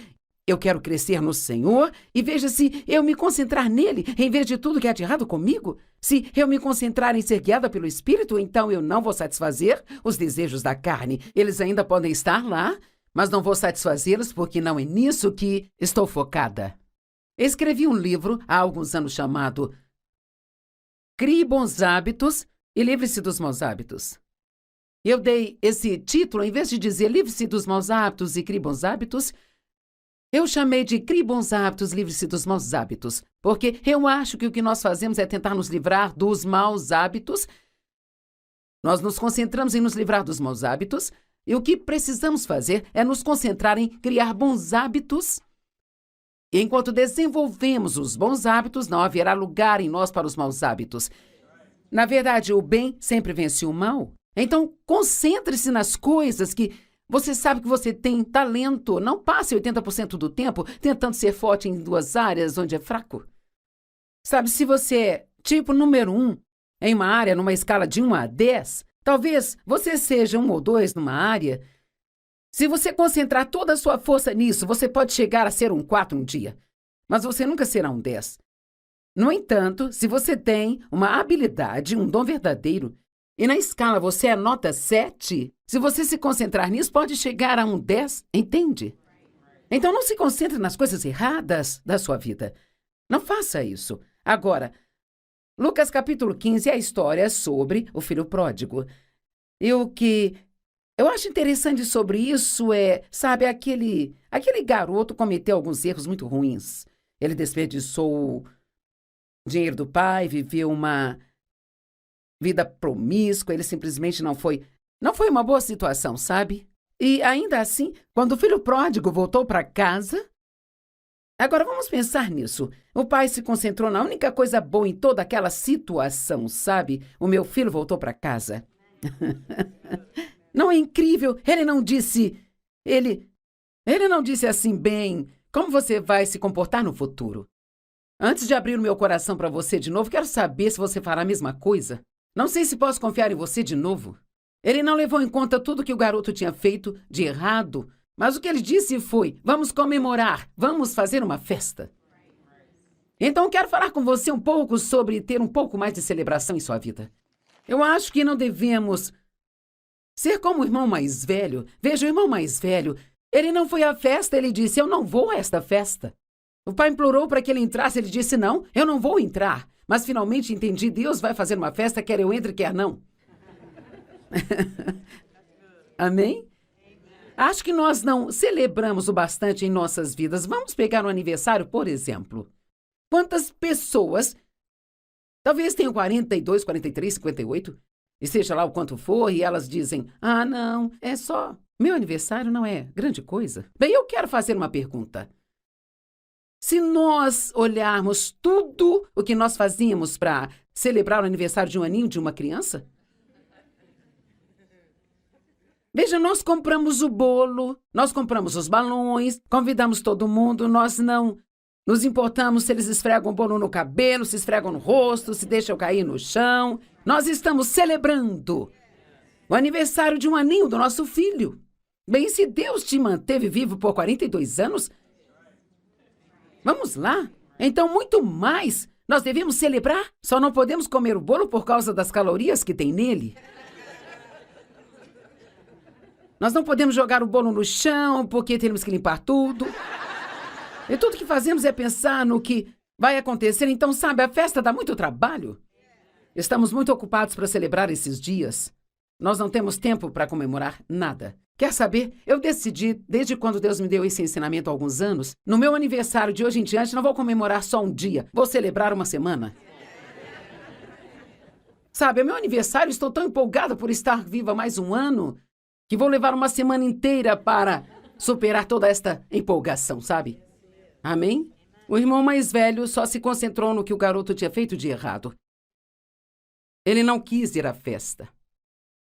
eu quero crescer no Senhor, e veja se eu me concentrar nele, em vez de tudo que é de errado comigo, se eu me concentrar em ser guiada pelo Espírito, então eu não vou satisfazer os desejos da carne. Eles ainda podem estar lá, mas não vou satisfazê-los porque não é nisso que estou focada. Escrevi um livro há alguns anos chamado Crie Bons Hábitos e Livre-se dos Maus Hábitos. Eu dei esse título, em vez de dizer livre-se dos maus hábitos e crie bons hábitos, eu chamei de crie bons hábitos, livre-se dos maus hábitos, porque eu acho que o que nós fazemos é tentar nos livrar dos maus hábitos. Nós nos concentramos em nos livrar dos maus hábitos, e o que precisamos fazer é nos concentrar em criar bons hábitos. E enquanto desenvolvemos os bons hábitos, não haverá lugar em nós para os maus hábitos. Na verdade, o bem sempre vence o mal. Então, concentre-se nas coisas que você sabe que você tem talento. Não passe 80% do tempo tentando ser forte em duas áreas onde é fraco. Sabe, se você é tipo número 1 em uma área numa escala de 1 a 10, talvez você seja 1 ou 2 numa área. Se você concentrar toda a sua força nisso, você pode chegar a ser um 4 um dia, mas você nunca será um 10. No entanto, se você tem uma habilidade, um dom verdadeiro, e na escala você é nota 7, se você se concentrar nisso, pode chegar a um 10, entende? Então não se concentre nas coisas erradas da sua vida. Não faça isso. Agora, Lucas capítulo 15 é a história sobre o filho pródigo. E o que eu acho interessante sobre isso é, sabe, aquele garoto cometeu alguns erros muito ruins. Ele desperdiçou o dinheiro do pai, viveu uma vida promíscua, ele simplesmente não foi uma boa situação, sabe? E ainda assim, quando o filho pródigo voltou para casa, agora vamos pensar nisso. O pai se concentrou na única coisa boa em toda aquela situação, sabe? O meu filho voltou para casa. Não é incrível? Ele não disse assim, bem, como você vai se comportar no futuro? Antes de abrir o meu coração para você de novo, quero saber se você fará a mesma coisa. Não sei se posso confiar em você de novo. Ele não levou em conta tudo que o garoto tinha feito de errado, mas o que ele disse foi, vamos comemorar, vamos fazer uma festa. Então quero falar com você um pouco sobre ter um pouco mais de celebração em sua vida. Eu acho que não devemos ser como o irmão mais velho. Veja, o irmão mais velho, ele não foi à festa, ele disse, eu não vou a esta festa. O pai implorou para que ele entrasse, ele disse, não, eu não vou entrar. Mas finalmente entendi, Deus vai fazer uma festa, quer eu entre, quer não. Amém? Acho que nós não celebramos o bastante em nossas vidas. Vamos pegar um aniversário, por exemplo. Quantas pessoas, talvez tenham 42, 43, 58, e seja lá o quanto for, e elas dizem, ah, não, é só, meu aniversário não é grande coisa. Bem, eu quero fazer uma pergunta. Se nós olharmos tudo o que nós fazíamos para celebrar o aniversário de um aninho de uma criança, veja, nós compramos o bolo, nós compramos os balões, convidamos todo mundo, nós não nos importamos se eles esfregam o bolo no cabelo, se esfregam no rosto, se deixam cair no chão. Nós estamos celebrando o aniversário de um aninho do nosso filho. Bem, se Deus te manteve vivo por 42 anos, vamos lá. Então, muito mais nós devemos celebrar. Só não podemos comer o bolo por causa das calorias que tem nele. Nós não podemos jogar o bolo no chão porque temos que limpar tudo. E tudo que fazemos é pensar no que vai acontecer. Então, sabe, a festa dá muito trabalho. Estamos muito ocupados para celebrar esses dias. Nós não temos tempo para comemorar nada. Quer saber? Eu decidi, desde quando Deus me deu esse ensinamento há alguns anos, no meu aniversário de hoje em diante, não vou comemorar só um dia, vou celebrar uma semana. Sabe, é meu aniversário, estou tão empolgada por estar viva mais um ano, que vou levar uma semana inteira para superar toda esta empolgação, sabe? Amém? O irmão mais velho só se concentrou no que o garoto tinha feito de errado. Ele não quis ir à festa.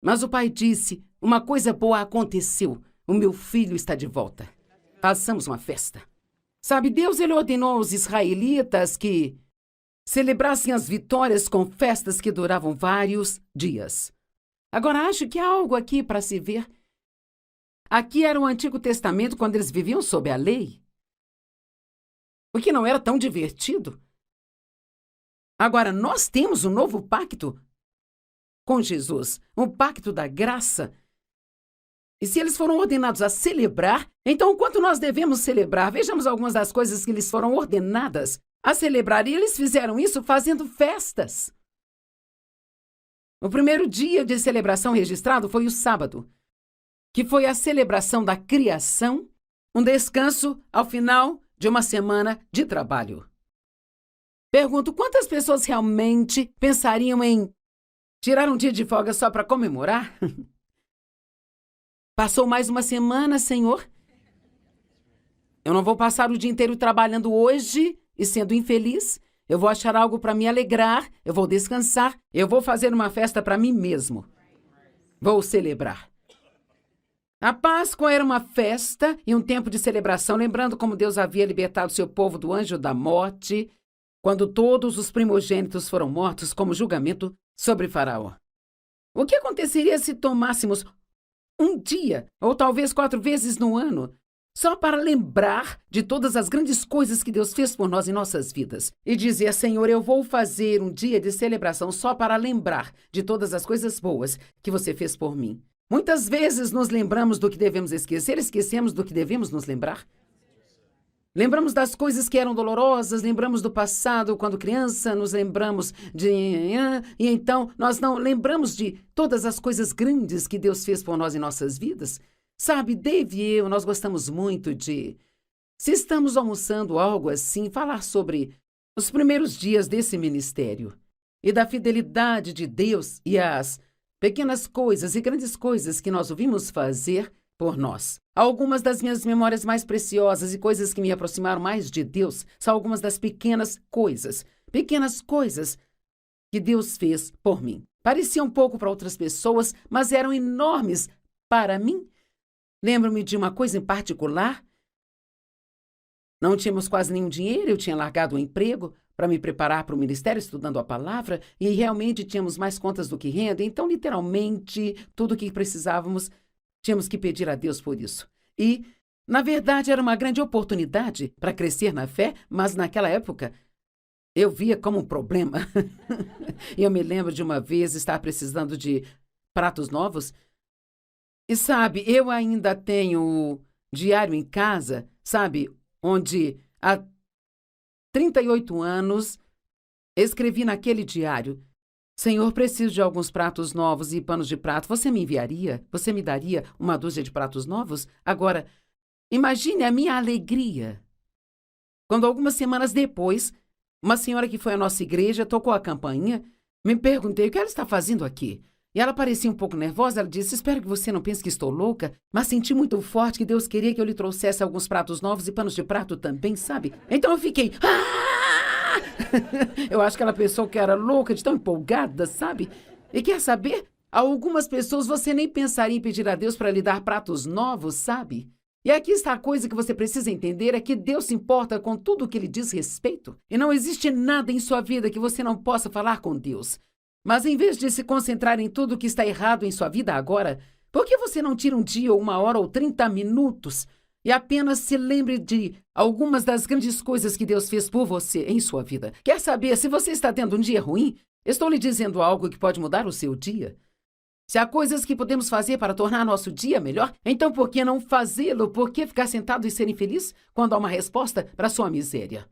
Mas o pai disse, uma coisa boa aconteceu, o meu filho está de volta. Façamos uma festa. Sabe, Deus ele ordenou aos israelitas que celebrassem as vitórias com festas que duravam vários dias. Agora, acho que há algo aqui para se ver. Aqui era o Antigo Testamento, quando eles viviam sob a lei. O que não era tão divertido. Agora, nós temos um novo pacto com Jesus, um pacto da graça. E se eles foram ordenados a celebrar, então o quanto nós devemos celebrar? Vejamos algumas das coisas que eles foram ordenadas a celebrar. E eles fizeram isso fazendo festas. O primeiro dia de celebração registrado foi o sábado, que foi a celebração da criação, um descanso ao final de uma semana de trabalho. Pergunto, quantas pessoas realmente pensariam em tirar um dia de folga só para comemorar? Passou mais uma semana, Senhor. Eu não vou passar o dia inteiro trabalhando hoje e sendo infeliz. Eu vou achar algo para me alegrar, eu vou descansar, eu vou fazer uma festa para mim mesmo. Vou celebrar. A Páscoa era uma festa e um tempo de celebração, lembrando como Deus havia libertado seu povo do anjo da morte, quando todos os primogênitos foram mortos como julgamento sobre Faraó. O que aconteceria se tomássemos um dia, ou talvez 4 vezes no ano, só para lembrar de todas as grandes coisas que Deus fez por nós em nossas vidas? E dizer, Senhor, eu vou fazer um dia de celebração só para lembrar de todas as coisas boas que você fez por mim. Muitas vezes nos lembramos do que devemos esquecer, esquecemos do que devemos nos lembrar. Lembramos das coisas que eram dolorosas, lembramos do passado quando criança, nos lembramos de... E então nós não lembramos de todas as coisas grandes que Deus fez por nós em nossas vidas. Sabe, Dave e eu, nós gostamos muito de, se estamos almoçando algo assim, falar sobre os primeiros dias desse ministério e da fidelidade de Deus e as pequenas coisas e grandes coisas que nós ouvimos fazer por nós. Algumas das minhas memórias mais preciosas e coisas que me aproximaram mais de Deus são algumas das pequenas coisas que Deus fez por mim. Pareciam pouco para outras pessoas, mas eram enormes para mim. Lembro-me de uma coisa em particular. Não tínhamos quase nenhum dinheiro, eu tinha largado o emprego para me preparar para o ministério, estudando a palavra, e realmente tínhamos mais contas do que renda, então, literalmente, tudo o que precisávamos, tínhamos que pedir a Deus por isso. E, na verdade, era uma grande oportunidade para crescer na fé, mas naquela época eu via como um problema. E eu me lembro de uma vez estar precisando de pratos novos. E sabe, eu ainda tenho diário em casa, sabe, onde há 38 anos escrevi naquele diário: Senhor, preciso de alguns pratos novos e panos de prato. Você me enviaria? Você me daria uma dúzia de pratos novos? Agora, imagine a minha alegria quando algumas semanas depois, uma senhora que foi à nossa igreja tocou a campainha. Me perguntei o que ela está fazendo aqui. E ela parecia um pouco nervosa. Ela disse, espero que você não pense que estou louca, mas senti muito forte que Deus queria que eu lhe trouxesse alguns pratos novos e panos de prato também, sabe? Então eu fiquei... Eu acho que ela pensou que era louca, de tão empolgada, sabe? E quer saber? Algumas pessoas você nem pensaria em pedir a Deus para lhe dar pratos novos, sabe? E aqui está a coisa que você precisa entender, é que Deus se importa com tudo o que lhe diz respeito. E não existe nada em sua vida que você não possa falar com Deus. Mas em vez de se concentrar em tudo o que está errado em sua vida agora, por que você não tira um dia ou 1 hora ou 30 minutos e apenas se lembre de algumas das grandes coisas que Deus fez por você em sua vida? Quer saber, se você está tendo um dia ruim, estou lhe dizendo algo que pode mudar o seu dia. Se há coisas que podemos fazer para tornar nosso dia melhor, então por que não fazê-lo? Por que ficar sentado e ser infeliz quando há uma resposta para sua miséria?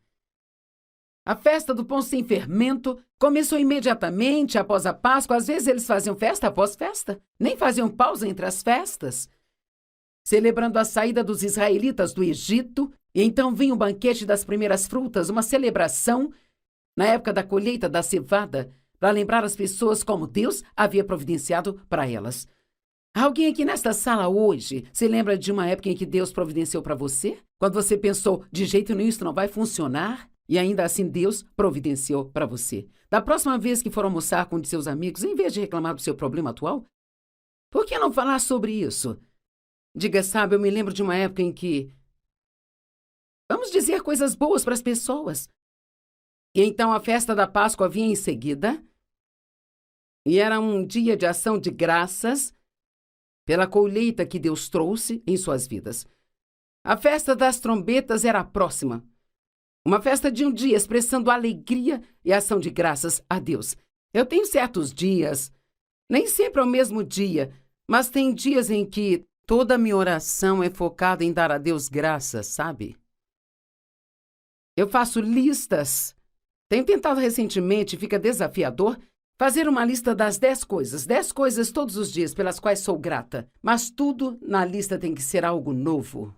A festa do pão sem fermento começou imediatamente após a Páscoa. Às vezes eles faziam festa após festa, nem faziam pausa entre as festas, celebrando a saída dos israelitas do Egito. E então vinha o banquete das primeiras frutas, uma celebração na época da colheita da cevada, para lembrar as pessoas como Deus havia providenciado para elas. Alguém aqui nesta sala hoje se lembra de uma época em que Deus providenciou para você? Quando você pensou, de jeito nenhum isso não vai funcionar? E ainda assim Deus providenciou para você. Da próxima vez que for almoçar com um de seus amigos, em vez de reclamar do seu problema atual, por que não falar sobre isso? Diga, sabe, eu me lembro de uma época em que vamos dizer coisas boas para as pessoas. E então a festa da Páscoa vinha em seguida, e era um dia de ação de graças pela colheita que Deus trouxe em suas vidas. A festa das trombetas era a próxima. Uma festa de um dia expressando alegria e ação de graças a Deus. Eu tenho certos dias, nem sempre é o mesmo dia, mas tem dias em que toda a minha oração é focada em dar a Deus graças, sabe? Eu faço listas. Tenho tentado recentemente, fica desafiador, fazer uma lista das 10 coisas todos os dias pelas quais sou grata. Mas tudo na lista tem que ser algo novo.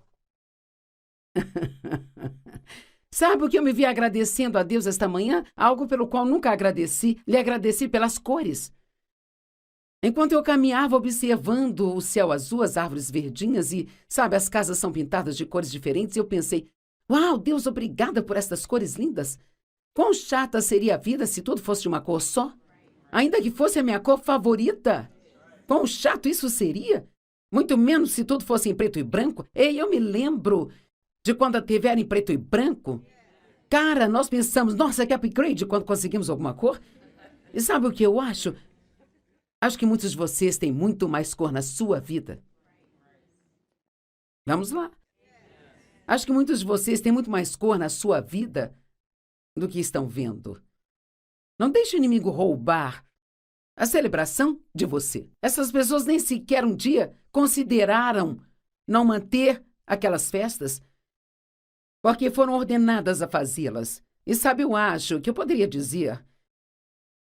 Sabe o que eu me vi agradecendo a Deus esta manhã? Algo pelo qual nunca agradeci. Lhe agradeci pelas cores. Enquanto eu caminhava observando o céu azul, as árvores verdinhas e, sabe, as casas são pintadas de cores diferentes, eu pensei, uau, Deus, obrigada por estas cores lindas. Quão chata seria a vida se tudo fosse de uma cor só? Ainda que fosse a minha cor favorita. Quão chato isso seria? Muito menos se tudo fosse em preto e branco. Ei, eu me lembro de quando a TV era em preto e branco. Cara, nós pensamos, nossa, que upgrade quando conseguimos alguma cor. E sabe o que eu acho? Acho que muitos de vocês têm muito mais cor na sua vida. Vamos lá. Acho que muitos de vocês têm muito mais cor na sua vida do que estão vendo. Não deixe o inimigo roubar a celebração de você. Essas pessoas nem sequer um dia consideraram não manter aquelas festas porque foram ordenadas a fazê-las. E sabe, eu acho que eu poderia dizer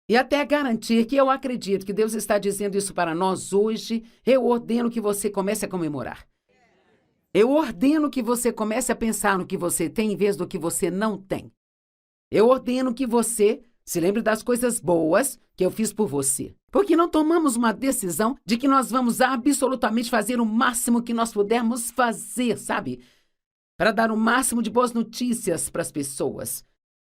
e até garantir que eu acredito que Deus está dizendo isso para nós hoje. Eu ordeno que você comece a comemorar. Eu ordeno que você comece a pensar no que você tem em vez do que você não tem. Eu ordeno que você se lembre das coisas boas que eu fiz por você. Porque não tomamos uma decisão de que nós vamos absolutamente fazer o máximo que nós pudermos fazer, sabe? Para dar o máximo de boas notícias para as pessoas.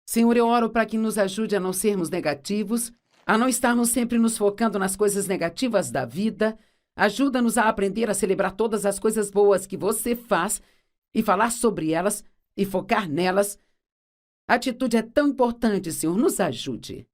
Senhor, eu oro para que nos ajude a não sermos negativos, a não estarmos sempre nos focando nas coisas negativas da vida. Ajuda-nos a aprender a celebrar todas as coisas boas que você faz e falar sobre elas e focar nelas. A atitude é tão importante, Senhor, nos ajude.